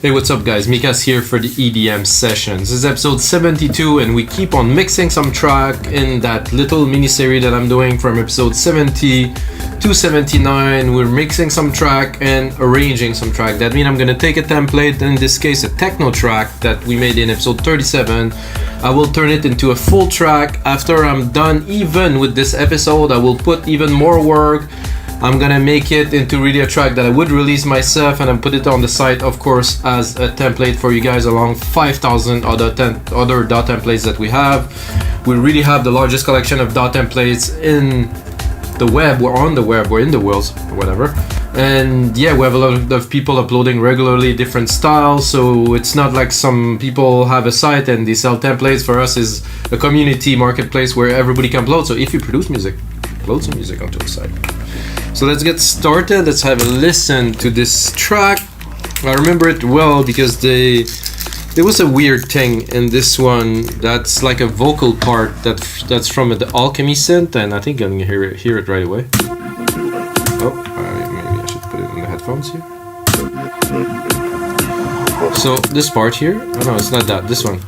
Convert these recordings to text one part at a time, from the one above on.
Hey, what's up guys? Mikas here for the EDM Sessions. This is episode 72 and we keep on mixing some track in that little mini-series that I'm doing from episode 70 to 79. We're mixing some track and arranging some track. That means I'm gonna take a template, in this case a techno track that we made in episode 37. I will turn it into a full track. After I'm done even with this episode, I will put even more work. I'm gonna make it into really a track that I would release myself, and I put it on the site, of course, as a template for you guys along 5,000 other DAW templates that we have. We really have the largest collection of DAW templates in the web. We're on the web, we're in the world, whatever. And yeah, we have a lot of people uploading regularly different styles, so it's not like some people have a site and they sell templates. For us, is a community marketplace where everybody can upload. So if you produce music, upload some music onto the site. So let's get started. Let's have a listen to this track. I remember it well because there was a weird thing in this one that's like a vocal part that's from the Alchemy synth, and I think I'm gonna hear it right away. Oh, maybe I should put it in the headphones here. So this part here, oh no, it's not that, this one.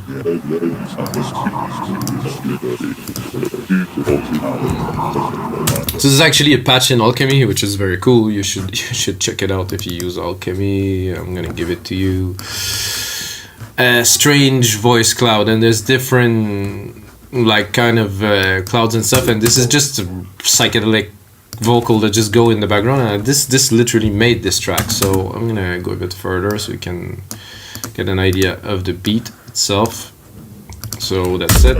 So this is actually a patch in Alchemy, which is very cool. You should check it out if you use Alchemy. I'm gonna give it to you. A strange voice cloud, and there's different like kind of clouds and stuff, and this is just a psychedelic vocal that just go in the background, and this literally made this track. So I'm gonna go a bit further so you can get an idea of the beat itself. So that's it.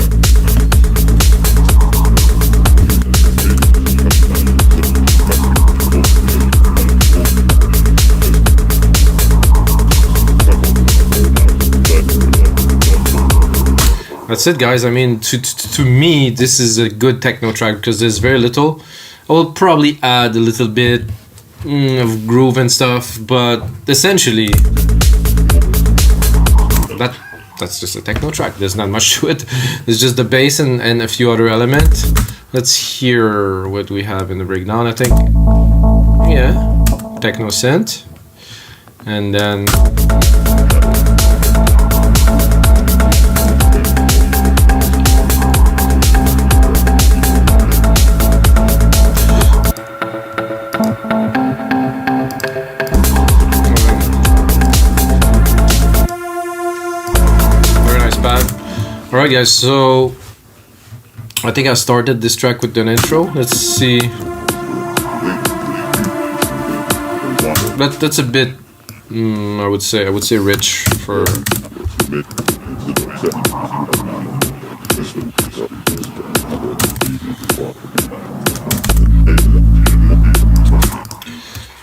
That's it, guys. I mean, to me, this is a good techno track because there's very little. I will probably add a little bit of groove and stuff, but essentially, that's just a techno track. There's not much to it. There's just the bass and a few other elements. Let's hear what we have in the breakdown. I think, yeah, techno synth, and then. Alright guys, so I think I started this track with an intro. Let's see. That's a bit I would say rich for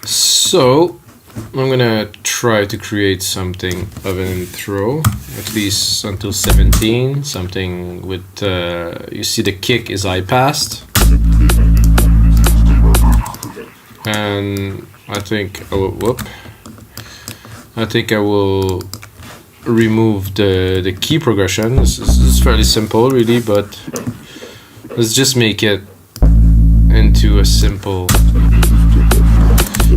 so I'm gonna try to create something of an intro, at least until 17, something with, you see the kick is high passed, and I think, I think I will remove the key progression. This is fairly simple really, but let's just make it into a simple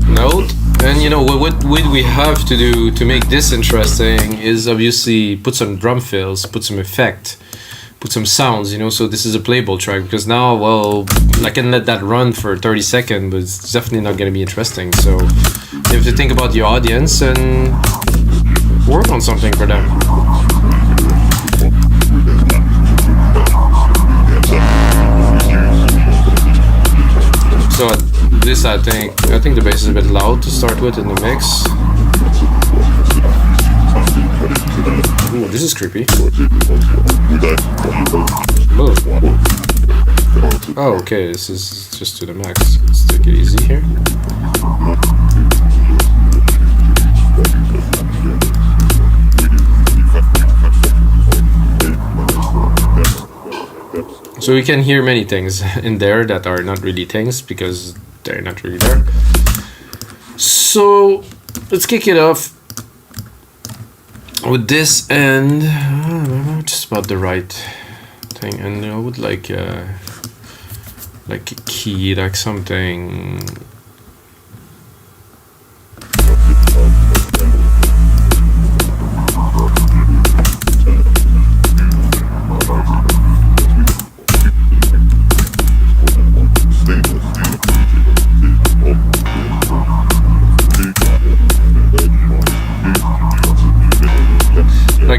note. And you know what we have to do to make this interesting is obviously put some drum fills, put some effect, put some sounds, you know, so this is a playable track, because now, well, I can let that run for 30 seconds, but it's definitely not going to be interesting. So you have to think about your audience and work on something for them. So this, I think the bass is a bit loud to start with in the mix. Ooh, this is creepy. Oh, okay, this is just to the max. Let's take it easy here. So we can hear many things in there that are not really things because they're not really there. So let's kick it off with this, and just about the right thing. And I would like a key, like something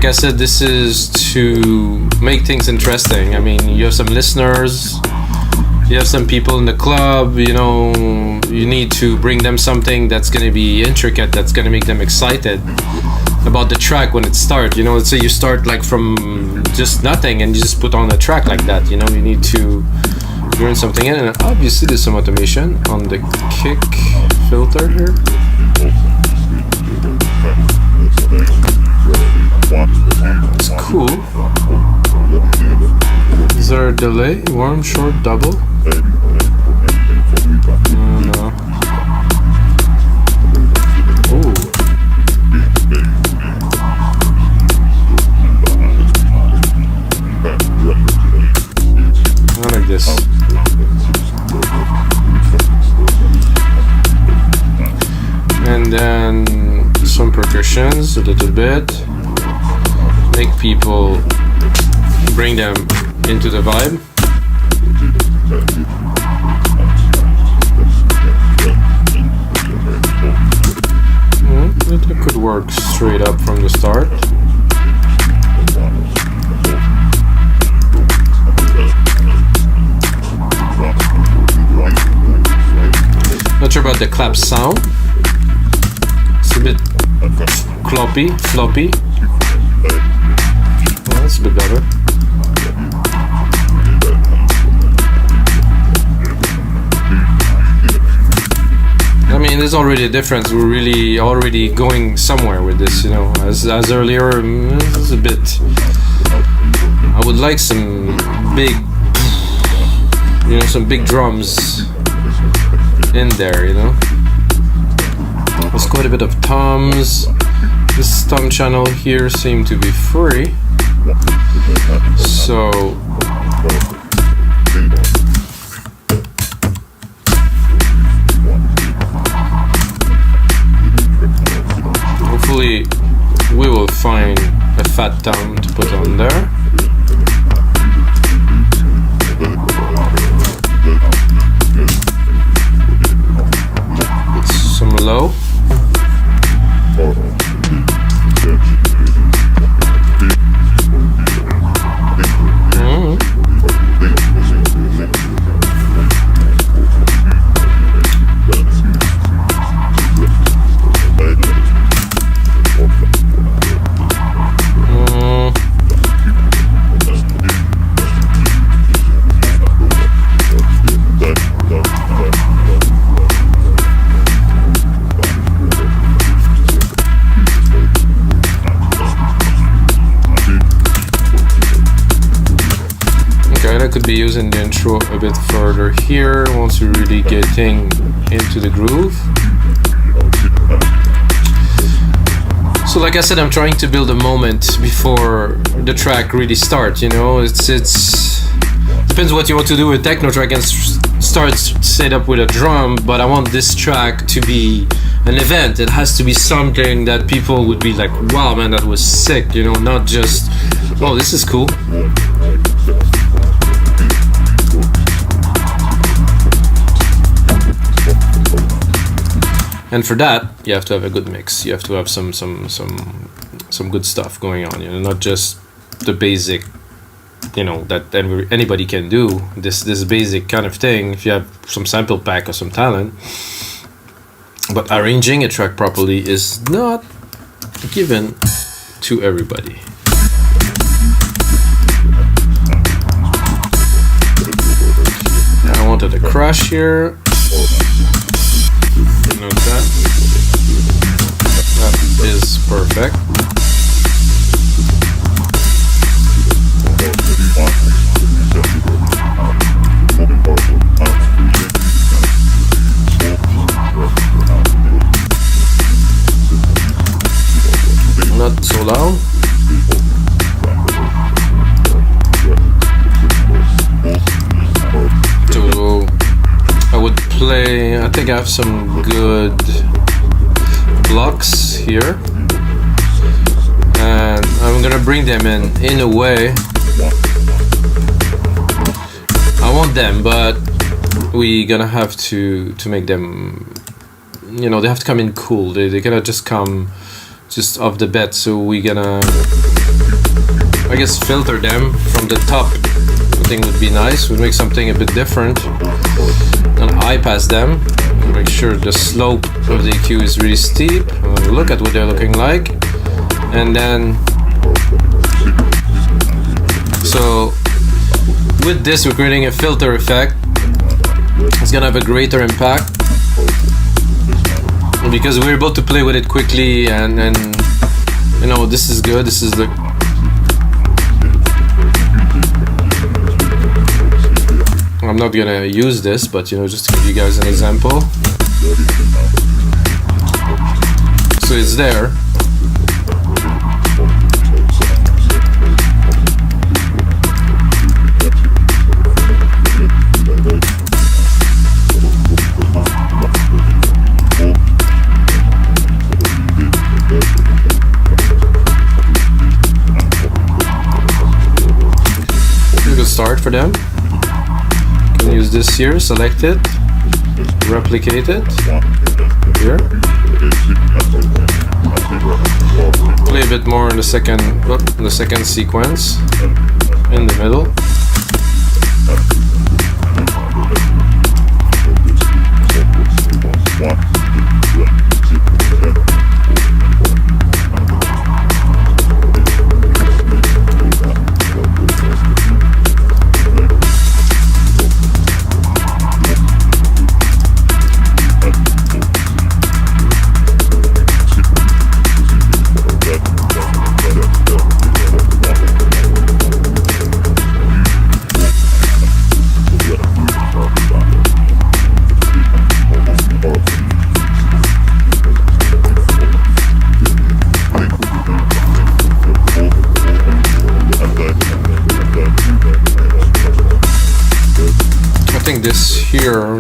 like I said, this is to make things interesting. I mean, you have some listeners, you have some people in the club, you know, you need to bring them something that's going to be intricate, that's going to make them excited about the track when it starts. You know, let's say you start like from just nothing and you just put on a track like that, you know, you need to bring something in. And obviously there's some automation on the kick filter here. It's cool. Is there a delay? Warm, short, double? No. Ooh. I like this. And then some percussions, a little bit. Make people, bring them into the vibe. It could work straight up from the start. Not sure about the clap sound. It's a bit floppy. Well, that's a bit better. I mean, there's already a difference. We're really already going somewhere with this, you know. As earlier, it's a bit. I would like some big, you know, some big drums in there, you know. There's quite a bit of toms. This tom channel here seemed to be free, so hopefully we will find a fat tom to put on there. Some low. Could be using the intro a bit further here once we're really getting into the groove. So like I said, I'm trying to build a moment before the track really starts, you know. It's depends what you want to do with techno track and start set up with a drum, but I want this track to be an event. It has to be something that people would be like, wow man, that was sick, you know, not just, oh, this is cool. And for that, you have to have a good mix. You have to have some good stuff going on. You know, not just the basic, you know, that anybody can do. This basic kind of thing. If you have some sample pack or some talent, but arranging a track properly is not given to everybody. I wanted a crash here. Note that. That is perfect. Not so loud. So I would play, I think I have some good blocks here, and I'm gonna bring them in a way. I want them, but we gonna have to make them, you know, they have to come in cool. They cannot just come just off the bat, so we gonna I guess filter them from the top. I think would be nice, would make something a bit different. And high pass them, make sure the slope of the EQ is really steep. Look at what they're looking like. And then, so with this we're creating a filter effect. It's gonna have a greater impact because we're able to play with it quickly, and you know, this is good. This is the I'm not gonna use this, but you know, just to give you guys an example. So it's there. Start for them. Can use this here, select it, replicate it here. Play a bit more in the second sequence in the middle.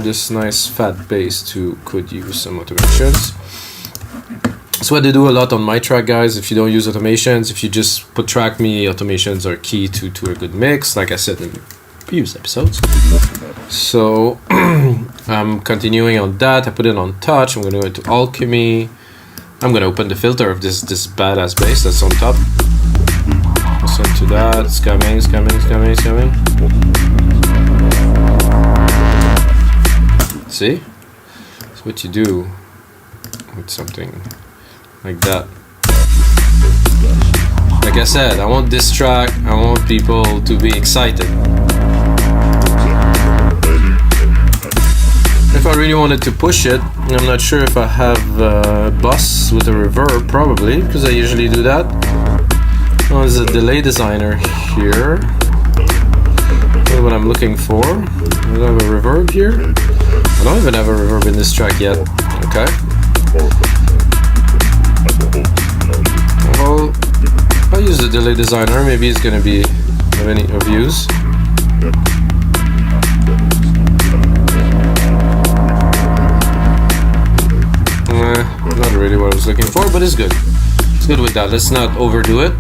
This nice fat bass too could use some automations. That's what they do a lot on my track, guys. If you don't use automations, if you just put track MIDI, automations are key to a good mix, like I said in previous episodes. So I'm continuing on that. I put it on touch. I'm going to go into alchemy. I'm going to open the filter of this badass bass that's on top. Listen to that. It's coming, it's coming, it's coming, it's coming. See? That's what you do with something like that. Like I said, I want this track, I want people to be excited. If I really wanted to push it, I'm not sure if I have a bus with a reverb, probably, because I usually do that. Oh, there's a delay designer here. That's what I'm looking for. Do I have a reverb here? I don't even have a reverb in this track yet. Okay. Well, I'll use the delay designer. Maybe it's gonna be of any of use. Not really what I was looking for, but it's good. It's good with that. Let's not overdo it.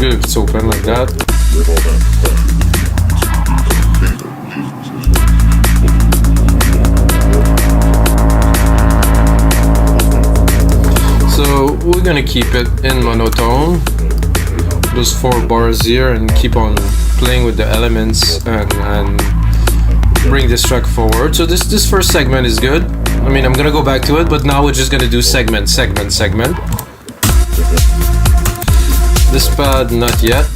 It's open like that. So we're gonna keep it in monotone, those 4 bars here, and keep on playing with the elements and bring this track forward. So this first segment is good. I mean, I'm gonna go back to it, but now we're just gonna do segment. This pad, not yet.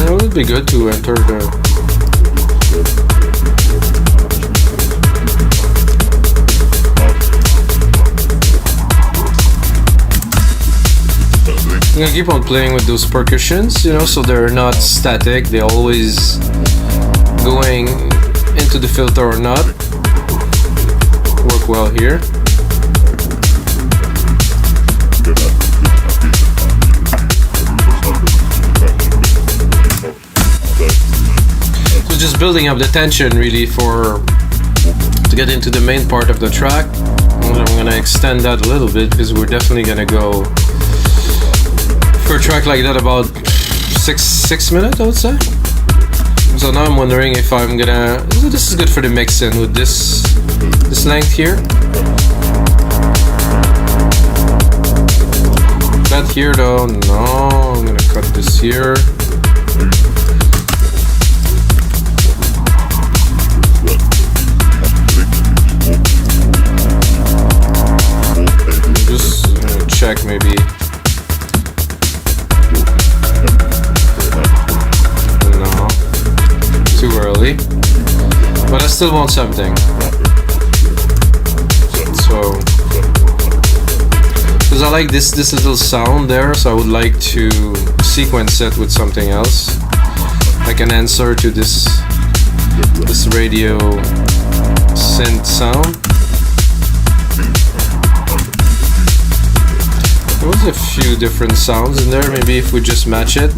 It would be good to enter the I'm gonna keep on playing with those percussions, you know, so they're not static. They always going into the filter or not work well here. So just building up the tension really to get into the main part of the track. I'm gonna extend that a little bit because we're definitely gonna go for a track like that about 6 minutes, I would say. So now I'm wondering if I'm gonna. This is good for the mixing with this length here. That here though, no. I'm gonna cut this here. Just check maybe. Too early, but I still want something. So, because I like this little sound there, so I would like to sequence it with something else, like an answer to this radio synth sound. There was a few different sounds in there. Maybe if we just match it.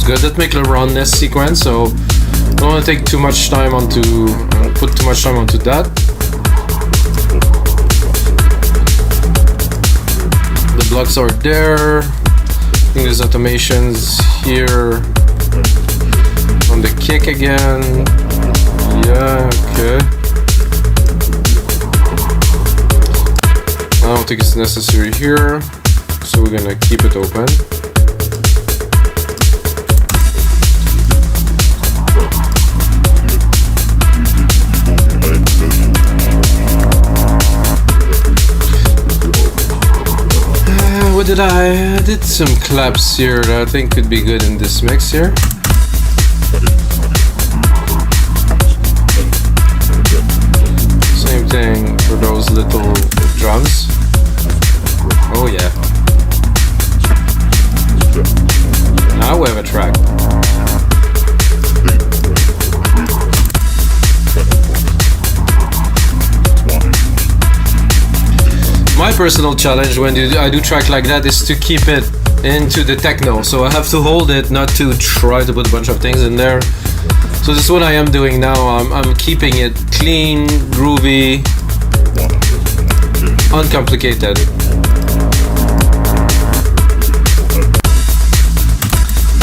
Good. That make a roundness sequence, so I don't want to take too much time put too much time onto that. The blocks are there. I think there's automations here on the kick again. Yeah, okay. I don't think it's necessary here, so we're gonna keep it open. I did some claps here that I think could be good in this mix here. Same thing for those little drums. Oh yeah. Now we have a track. My personal challenge when I do track like that is to keep it into the techno. So I have to hold it, not to try to put a bunch of things in there. So this is what I am doing now. I'm keeping it clean, groovy, uncomplicated.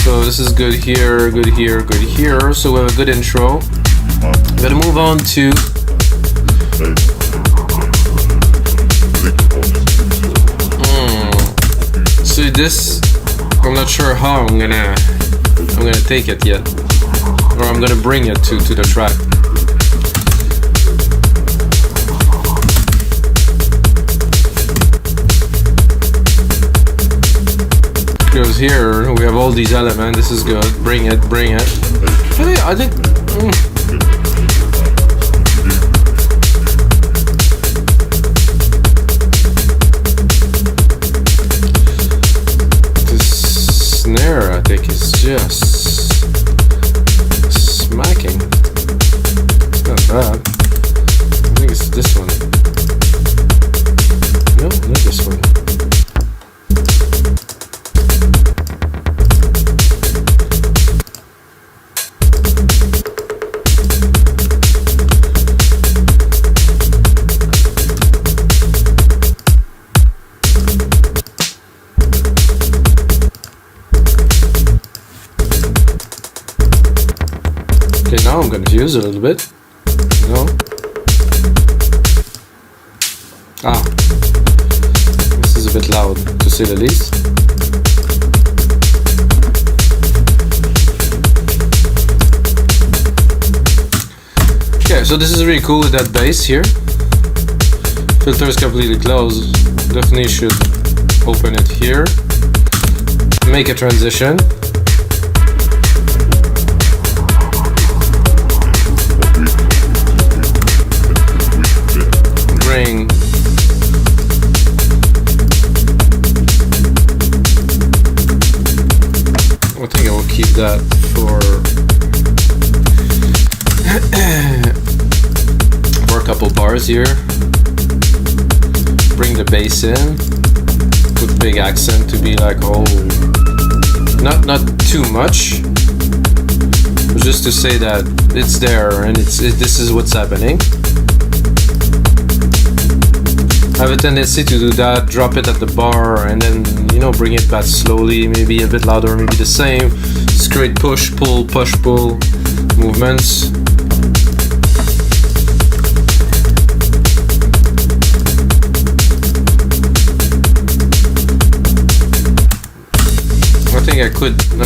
So this is good here, good here, good here. So we have a good intro. I'm gonna move on to see this. I'm not sure how I'm gonna take it yet, or I'm gonna bring it to the track. Because here we have all these elements. This is good. Bring it. I think. This snare, I think, is just smacking. It's not bad. I think it's this one. No, not this one. Okay, now I'm confused a little bit. No. This is a bit loud, to say the least. Okay, so this is really cool with that bass here. Filter is completely closed. Definitely should open it here. Make a transition. Bring I think I will keep that for a couple bars here. Bring the bass in. Put big accent to be like, oh, not too much, but just to say that it's there and this is what's happening. I have a tendency to do that, drop it at the bar, and then, bring it back slowly, maybe a bit louder, maybe the same. Straight push, pull movements. I think I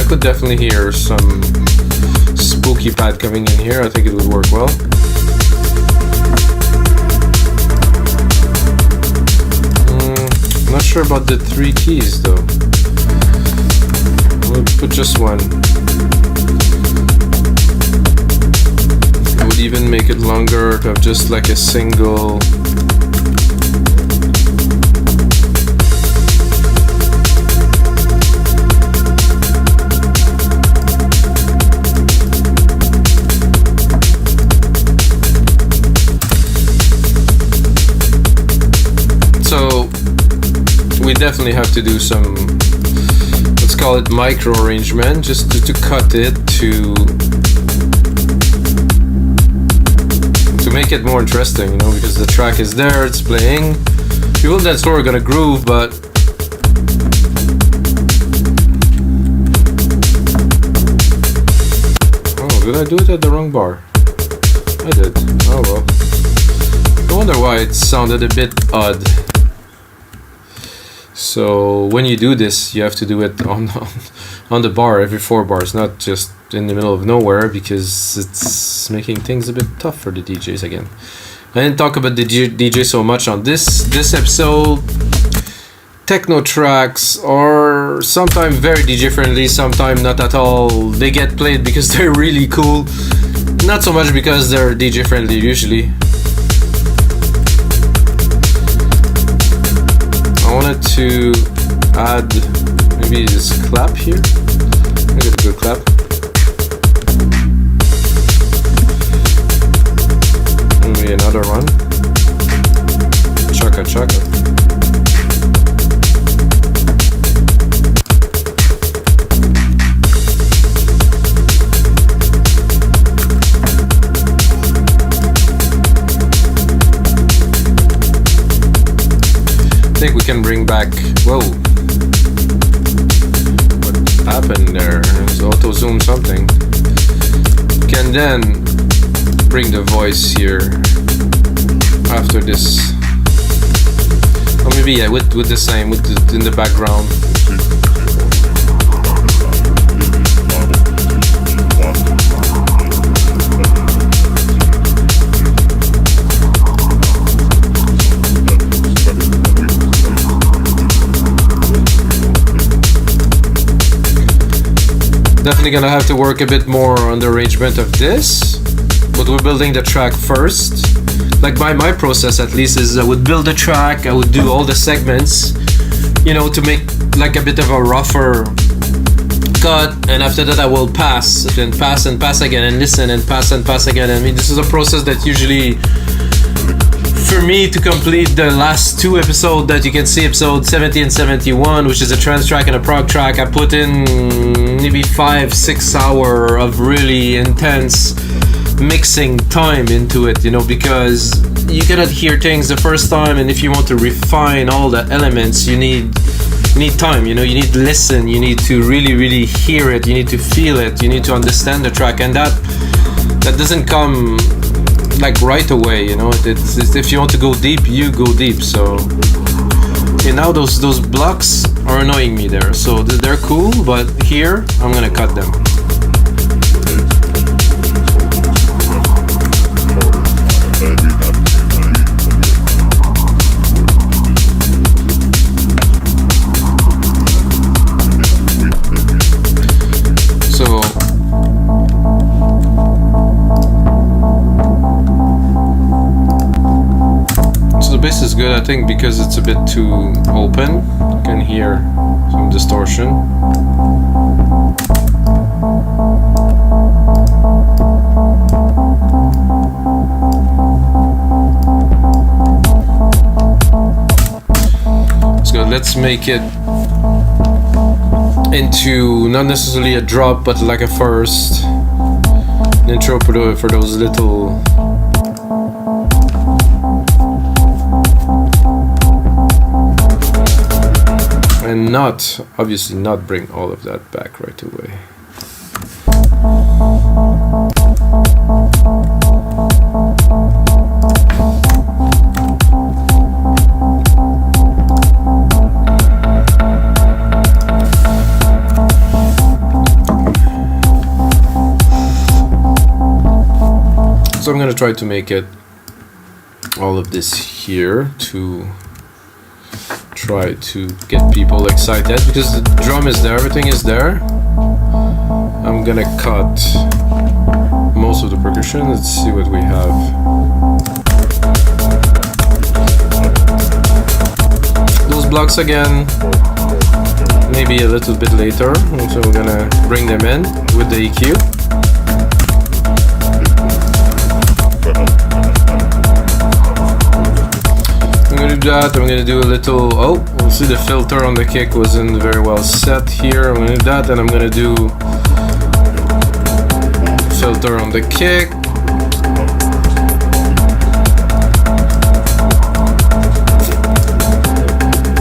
could definitely hear some spooky pad coming in here. I think it would work well. Not sure about the 3 keys though. We'll put just one. I would even make it longer to have just like a single. So we definitely have to do some, let's call it micro arrangement, just to cut it to make it more interesting, because the track is there, it's playing. People that store are gonna groove, but oh, did I do it at the wrong bar? I did. Oh well. I wonder why it sounded a bit odd. So when you do this, you have to do it on the bar every 4 bars, not just in the middle of nowhere, because it's making things a bit tough for the DJs again. I didn't talk about the DJ so much on this episode. Techno tracks are sometimes very DJ friendly, sometimes not at all. They get played because they're really cool, not so much because they're DJ friendly usually. I wanted to add maybe this clap here. I get a good clap. Maybe another one. Chaka chaka. I think we can bring back, whoa, what happened there? It was auto zoom something. Can then bring the voice here after this. Or maybe yeah, with the same, in the background. Definitely gonna have to work a bit more on the arrangement of this, but we're building the track first. Like my process at least is I would build the track, I would do all the segments, you know, to make like a bit of a rougher cut, and after that I will pass, then pass and pass again, and listen and pass again. I mean, this is a process that usually, for me to complete the last two episodes that you can see, episode 70 and 71, which is a trance track and a prog track, I put in maybe 5-6 hours of really intense mixing time into it, you know, because you cannot hear things the first time, and if you want to refine all the elements, you need time, you know, you need to listen, you need to really hear it, you need to feel it, you need to understand the track, and that doesn't come like right away, you know. It's if you want to go deep, you go deep. So okay, now those blocks are annoying me there, so they're cool, but here I'm gonna cut them. This is good, I think, because it's a bit too open. You can hear some distortion. So let's make it into not necessarily a drop, but like a first an intro for those little and not, obviously not bring all of that back right away. So I'm going to try to make it all of this here to try to get people excited, because the drum is there, everything is there. I'm gonna cut most of the percussion. Let's see what we have. Those blocks again, maybe a little bit later, so we're gonna bring them in with the EQ. That I'm gonna do a little, we'll see the filter on the kick wasn't very well set here. I'm gonna do that, and I'm gonna do filter on the kick.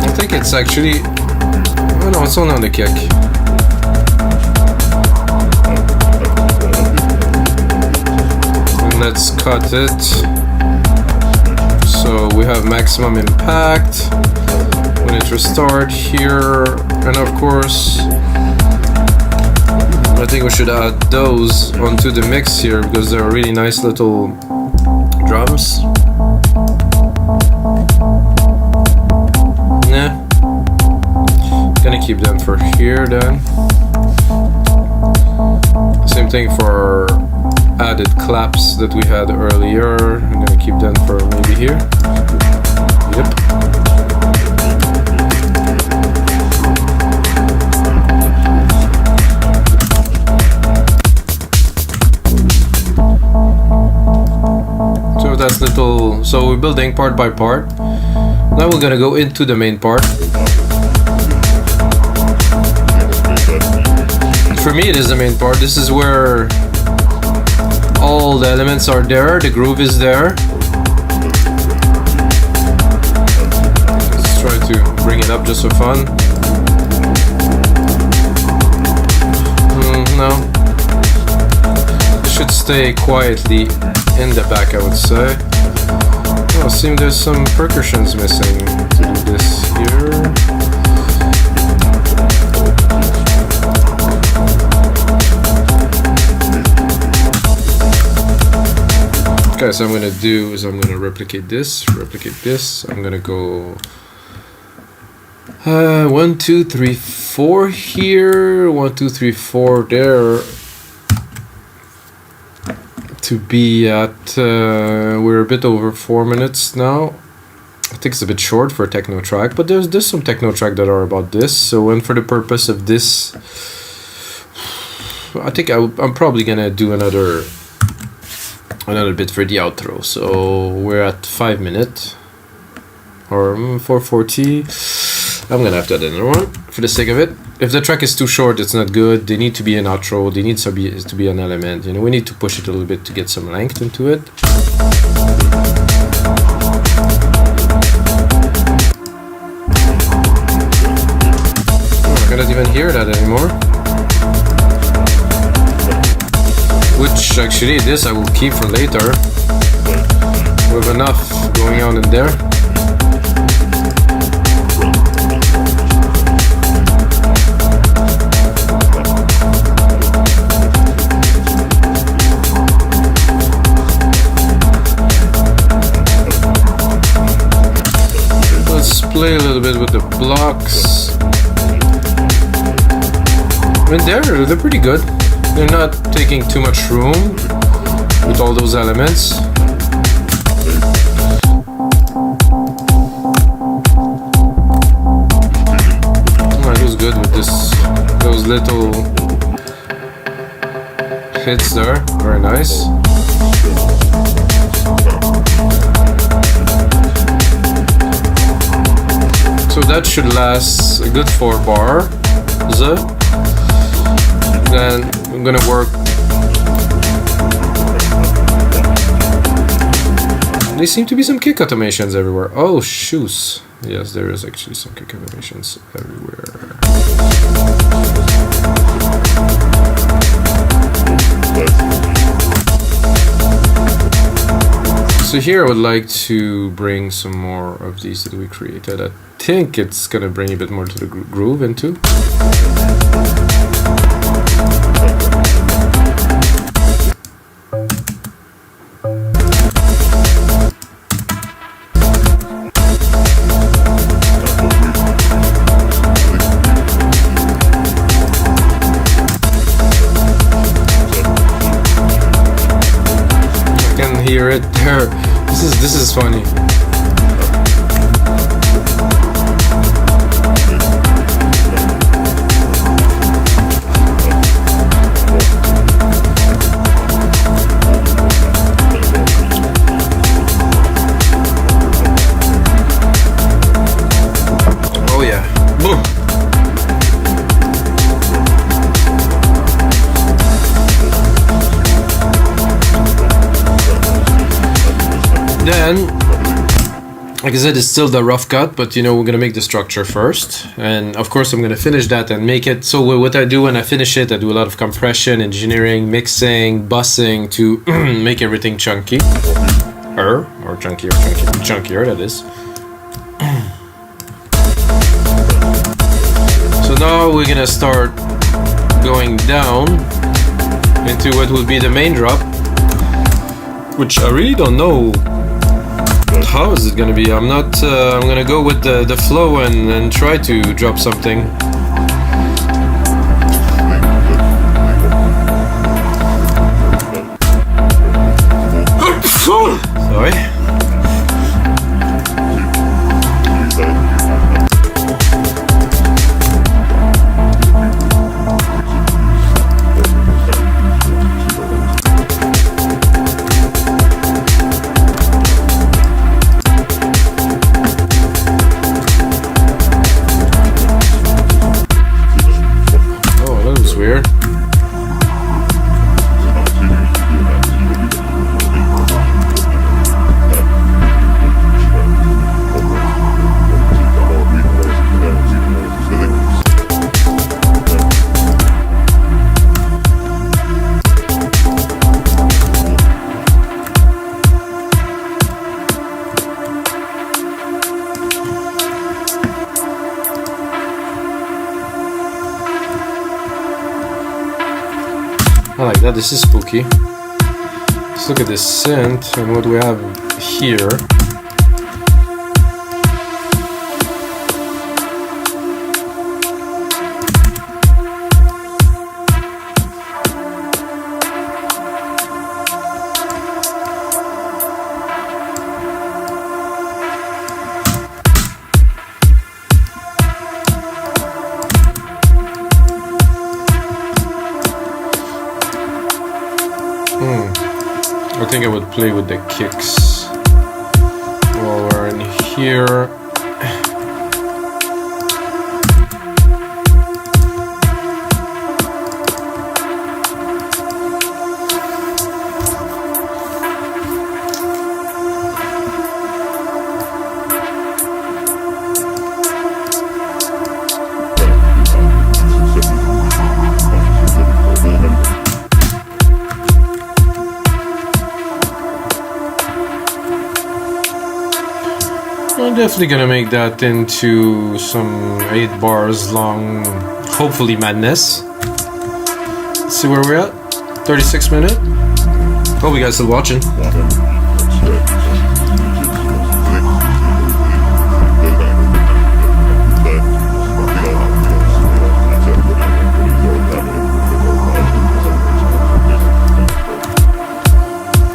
I think it's actually, oh no, it's only on the kick. And let's cut it. So we have maximum impact. I'm going to restart here, and of course I think we should add those onto the mix here, because they're really nice little drums. Nah, gonna keep them for here then. Same thing for added claps that we had earlier. I'm gonna keep them for maybe here. Yep. So that's little, so we're building part by part. Now we're gonna go into the main part. For me it is the main part. This is where all the elements are there, the groove is there. Let's try to bring it up just for fun. No. should stay quietly in the back, I would say. Oh, seems there's some percussions missing to do this here. Okay, so I'm gonna do is I'm gonna replicate this. I'm gonna go 1, 2, 3, 4 here, 1, 2, 3, 4 there. To be at we're a bit over 4 minutes now. I think it's a bit short for a techno track, but there's some techno track that are about this. So, and for the purpose of this, I think I'm probably gonna do another bit for the outro. So we're at 5 minutes or 4:40. I'm gonna have to add another one for the sake of it. If the track is too short, it's not good. They need to be an outro. They need to be an element. You know, we need to push it a little bit to get some length into it. Oh, I cannot even hear that anymore. Which actually, this I will keep for later. With enough going on in there. Play a little bit with the blocks. I mean, they're pretty good. They're not taking too much room with all those elements. Oh, it was good with those little hits there. Very nice. So that should last a good 4 bars. Then I'm gonna work. There seem to be some kick automations everywhere. Oh, shoes. Yes, there is actually some kick automations everywhere. So here I would like to bring some more of these that we created. I think it's gonna bring a bit more to the groove into. I can hear it there. This is funny. Oh yeah. Boom. Then, like I said, it's still the rough cut, but you know, we're gonna make the structure first. And of course, I'm gonna finish that and make it. So what I do when I finish it, I do a lot of compression, engineering, mixing, bussing to make everything chunky. Or chunkier, that is. So now we're gonna start going down into what will be the main drop, which I really don't know. How is it gonna be? I'm not. I'm gonna go with the flow and try to drop something. Sorry. this is spooky. Let's look at this synth and what we have here. I think I would play with the kicks while we're in here. I'm definitely gonna make that into some 8 bars long, hopefully madness. Let's see where we're at. 36 minutes. Hope you guys still watching.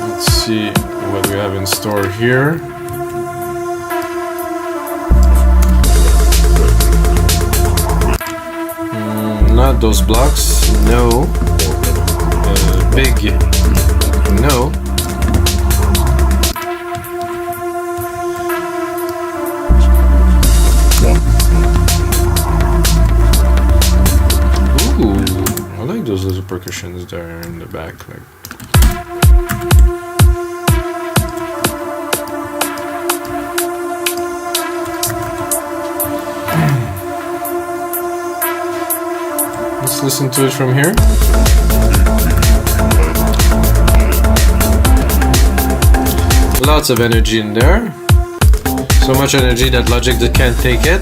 Let's see what we have in store here. Not those blocks, no. Big, no. Ooh, I like those little percussions there in the back. Like. Let's listen to it from here. Lots of energy in there. So much energy that Logic can't take it.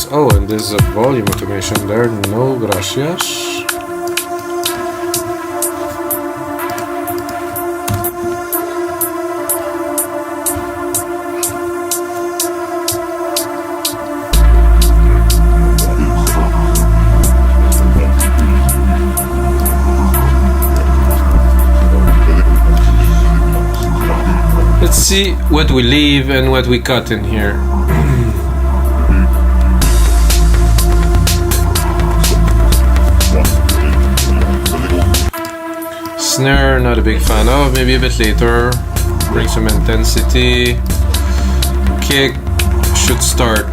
Oh, and there's a volume automation there. No gracias. Let's see what we leave and what we cut in here. Snare, not a big fan of, maybe a bit later. Bring some intensity. Kick should start.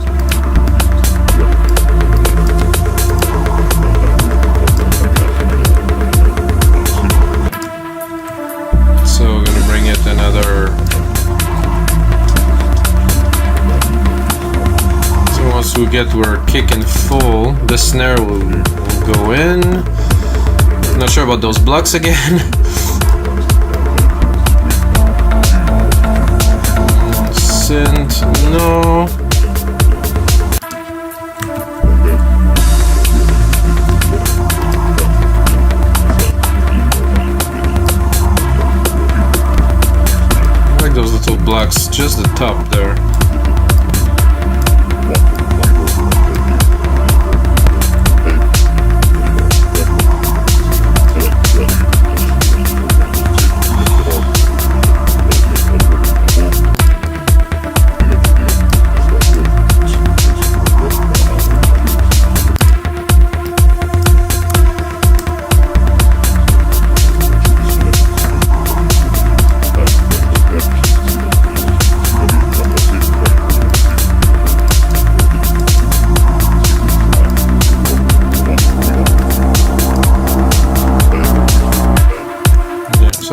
So we're gonna bring it another. So once we get we're kicking full, the snare will go in. Not sure about those blocks again. Synth, no. I like those little blocks, just the top there.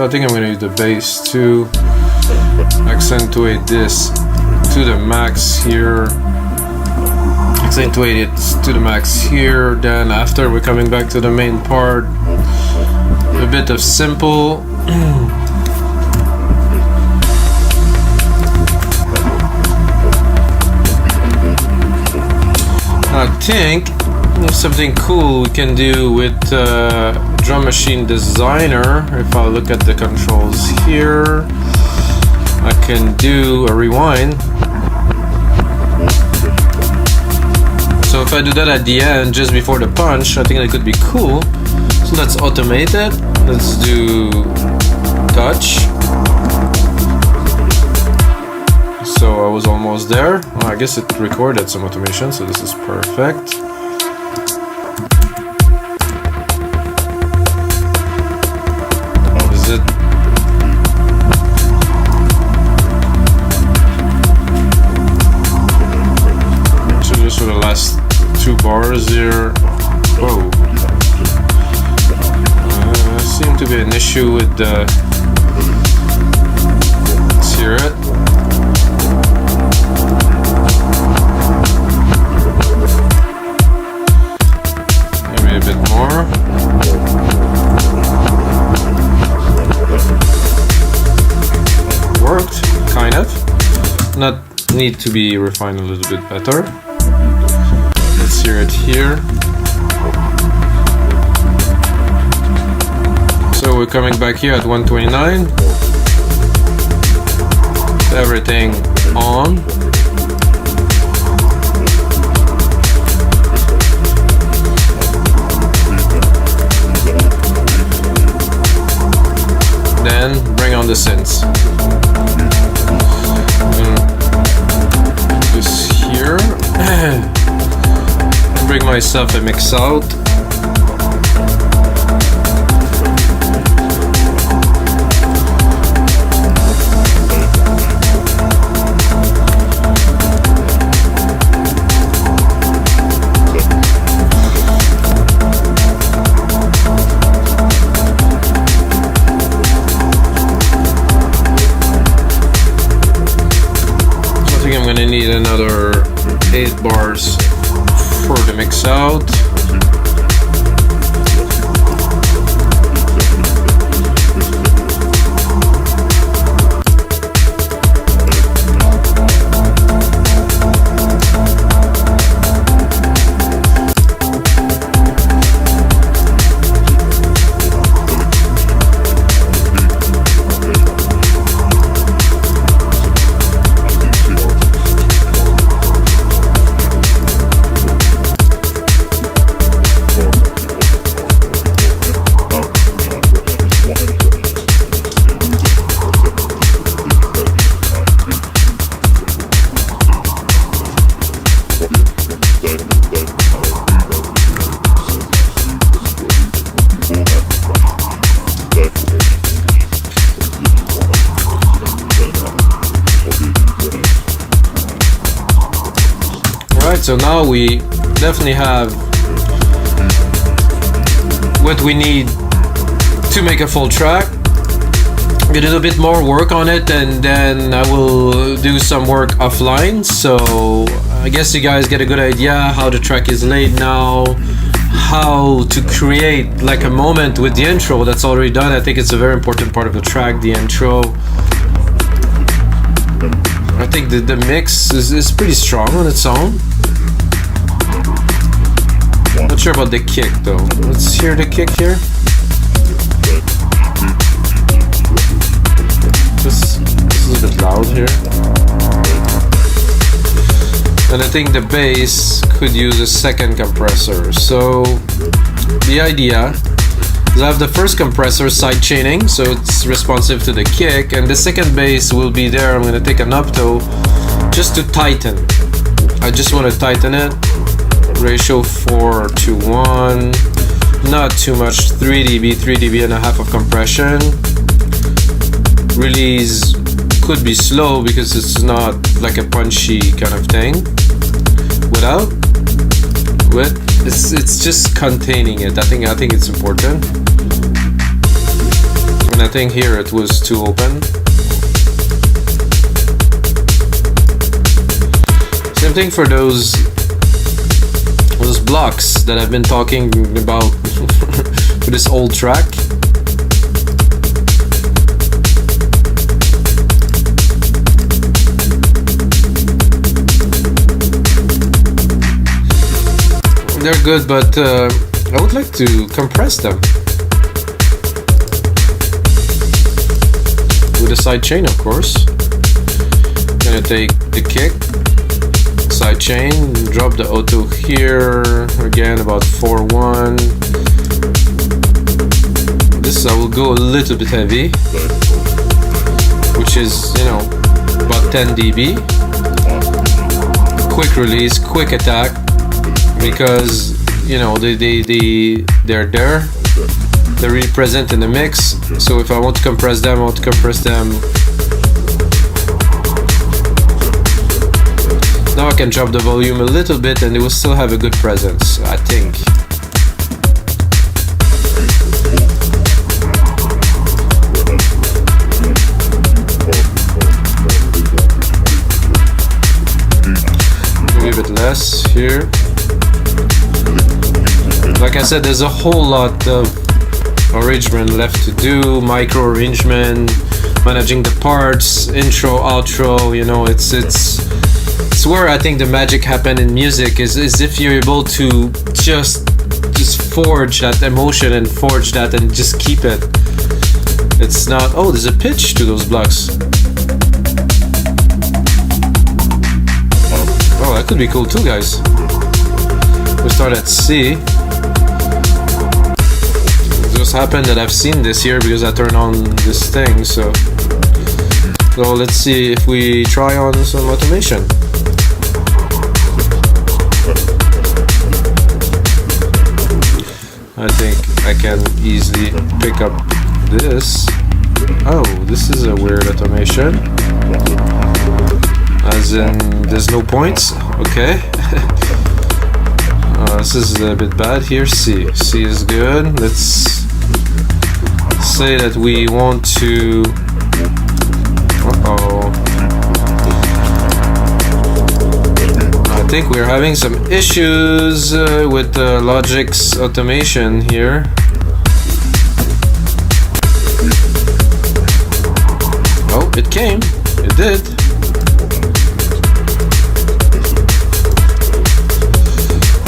So I think I'm going to use the bass to accentuate this to the max here. Accentuate it to the max here. Then after we're coming back to the main part, a bit of simple. I think there's something cool we can do with Drum Machine Designer. If I look at the controls here, I can do a rewind. So if I do that at the end, just before the punch, I think that could be cool. So let's automate it. Let's do touch. So I was almost there. Oh, I guess it recorded some automation, so this is perfect. What is it? So just for the last 2 bars here. Whoa. Seemed to be an issue with the. Let's hear it. Maybe a bit more. Worked, kind of. Not need to be refined a little bit better. Let's hear it here. So we're coming back here at 129. Everything on. Then bring on the synths. This here. Bring myself a mix out. I'm gonna need another 8 bars for the mix out. So now we definitely have what we need to make a full track. Get a little bit more work on it, and then I will do some work offline. So I guess you guys get a good idea how the track is laid now, how to create like a moment with the intro that's already done. I think it's a very important part of the track, the intro. I think the mix is pretty strong on its own. Not sure about the kick though. Let's hear the kick here. This is a bit loud here. And I think the bass could use a second compressor. So the idea is I have the first compressor side chaining, so it's responsive to the kick, and the second bass will be there. I'm gonna take an upto just to tighten. I just want to tighten it. Ratio 4:1, not too much. 3 dB and a half of compression. Release could be slow because it's not like a punchy kind of thing. It's just containing it. I think it's important. I'm and I think here it was too open. Same thing for those blocks that I've been talking about for this old track. They're good, but I would like to compress them with a side chain, of course. Gonna take the kick, side chain, drop the auto here again, about 4-1. This I will go a little bit heavy, which is, you know, about 10 dB. Quick release, quick attack, because you know they're there. They're really present in the mix. So if I want to compress them, I want to compress them. Now I can drop the volume a little bit and it will still have a good presence, I think. Maybe a bit less here. Like I said, there's a whole lot of arrangement left to do, micro arrangement, managing the parts, intro, outro, you know, it's where I think the magic happen in music is if you're able to just forge that emotion and forge that and just keep it. It's not, oh, there's a pitch to those blocks. Oh, that could be cool too, guys. We start at C. Just happened that I've seen this here because I turned on this thing, so let's see if we try on some automation. I think I can easily pick up this. Oh, this is a weird automation, as in there's no points. Okay. This is a bit bad here. C is good. Let's say that we want to. I think we're having some issues with Logic's automation here. Oh, it came. It did.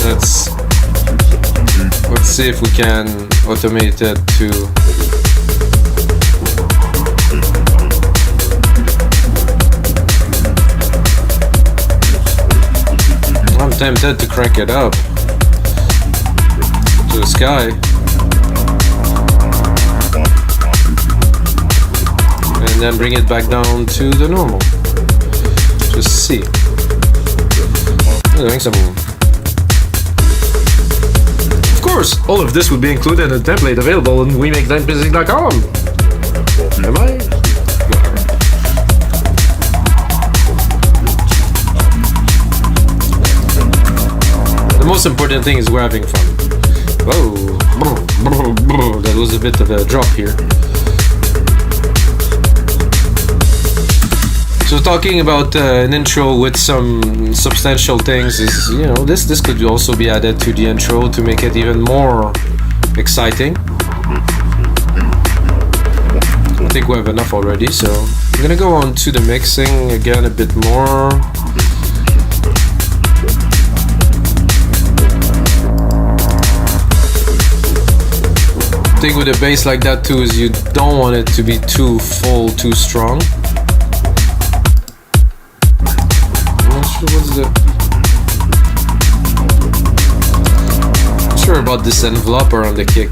Let's see if we can automate it to. I'm tempted to crank it up to the sky and then bring it back down to the normal. Just see. I'm doing some. Of course, all of this would be included in a template available on WeMakeTimePhysics.com. Am I? The most important thing is we're having fun. Whoa, that was a bit of a drop here. So talking about an intro with some substantial things is, you know, this could also be added to the intro to make it even more exciting. I think we have enough already, so I'm gonna go on to the mixing again a bit more. The thing with a bass like that too is you don't want it to be too full, too strong. What's the? Not sure about this envelopper on the kick.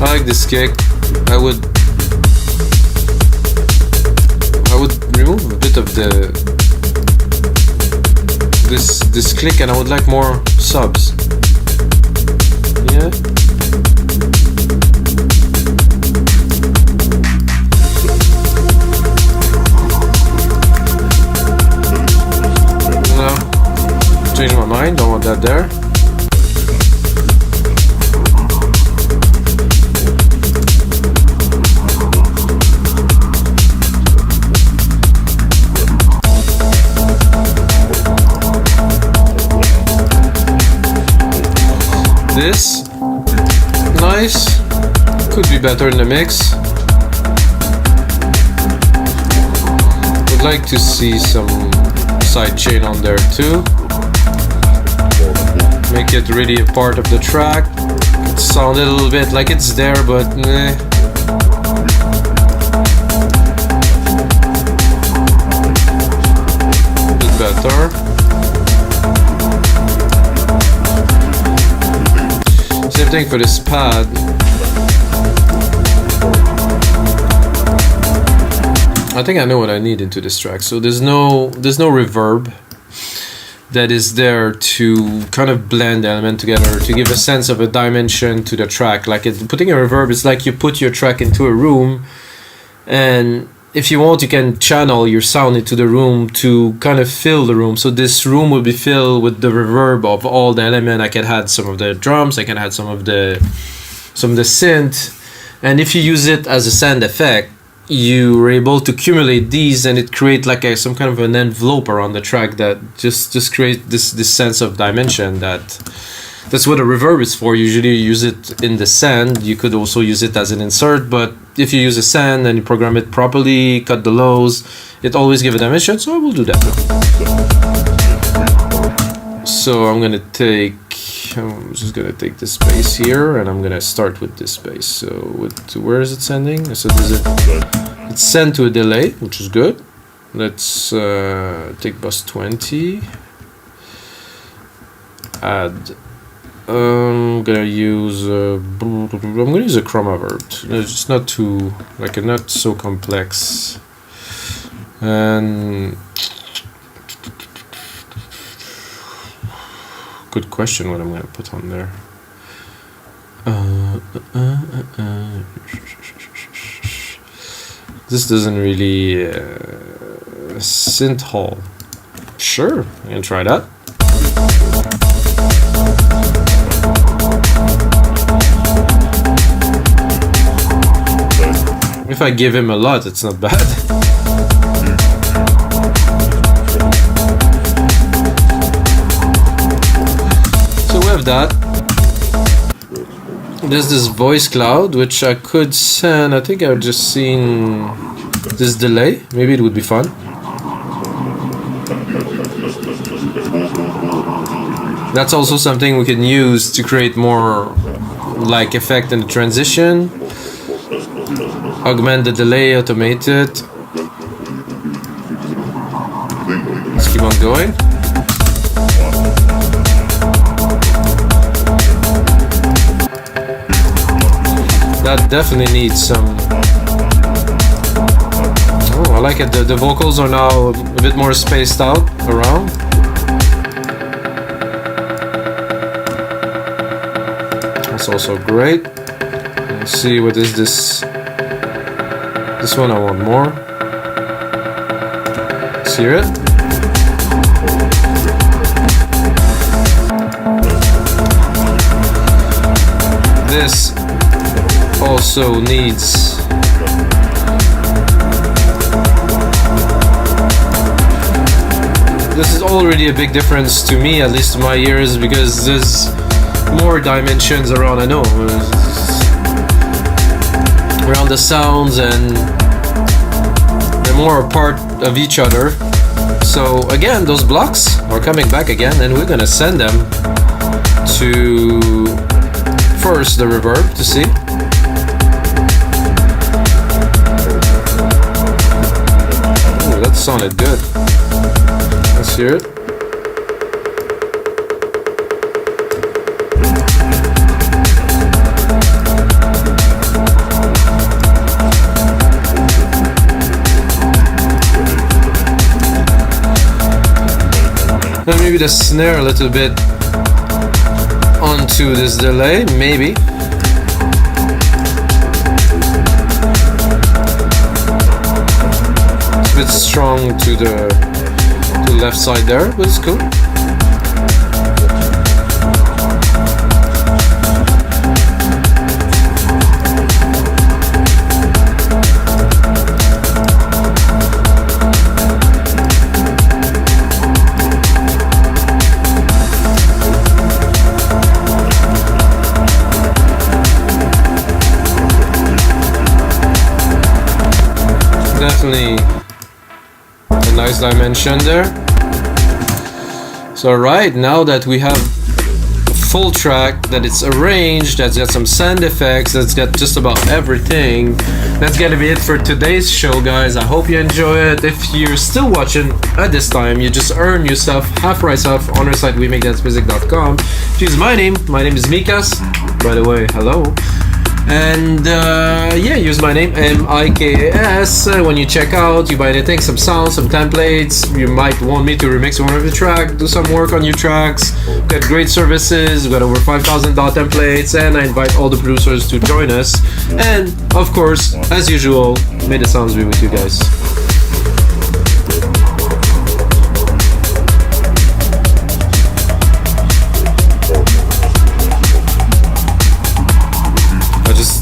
I like this kick. I would remove a bit of this click, and I would like more subs. Yeah. No. Change my mind. Don't want that there. Could be better in the mix. Would like to see some sidechain on there too. Make it really a part of the track. It sounded a little bit like it's there, but eh. A bit better. Same thing for this pad. I think I know what I need into this track. So there's no reverb that is there to kind of blend the element together, to give a sense of a dimension to the track. Like putting a reverb is like you put your track into a room, and if you want, you can channel your sound into the room to kind of fill the room. So this room will be filled with the reverb of all the elements. I can add some of the drums, I can add some of the synth, and if you use it as a sound effect, you are able to accumulate these, and it create like some kind of an envelope around the track that just create this sense of dimension. That's what a reverb is for. Usually you use it in the sand. You could also use it as an insert, but if you use a sand and you program it properly, cut the lows, it always give a dimension. So I will do that. So I'm just gonna take this bass here, and I'm gonna start with this bass. So where is it sending? So it's sent to a delay, which is good. Let's take bus 20. Add. I'm gonna use a chroma vert. It's not too not so complex. And good question what I'm gonna put on there. This doesn't really synth hall. Sure, I can try that. If I give him a lot, it's not bad. So we have that. There's this voice cloud, which I could send. I think I've just seen this delay. Maybe it would be fun. That's also something we can use to create more like effect in the transition. Augment the delay, automate it. Let's keep on going. That definitely needs some. Oh, I like it. The vocals are now a bit more spaced out around. That's also great. Let's see, what is this? This one I want more. Let's hear it. This also needs this is already a big difference to me, at least to my ears, because there's more dimensions around. I know around the sounds, and they're more a part of each other. So again, those blocks are coming back again, and we're gonna send them to first the reverb to see. Ooh, that sounded good. Let's hear it. And maybe the snare a little bit onto this delay, maybe. It's a bit strong to the left side there, but it's cool. definitely a nice dimension there. So right now that we have a full track, that it's arranged, that's got some sound effects, that's got just about everything, that's gonna be it for today's show, guys. I hope you enjoy it. If you're still watching at this time, you just earn yourself half price off on our site, wemakedancemusic.com. Choose my name is Mikas, by the way, hello. And yeah, use my name MIKAS when you check out. You buy anything, some sounds, some templates. You might want me to remix one of your tracks, do some work on your tracks. We've got great services, we've got over 5,000 templates, and I invite all the producers to join us. And of course, as usual, may the sounds be with you guys.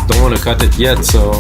Don't want to cut it yet, so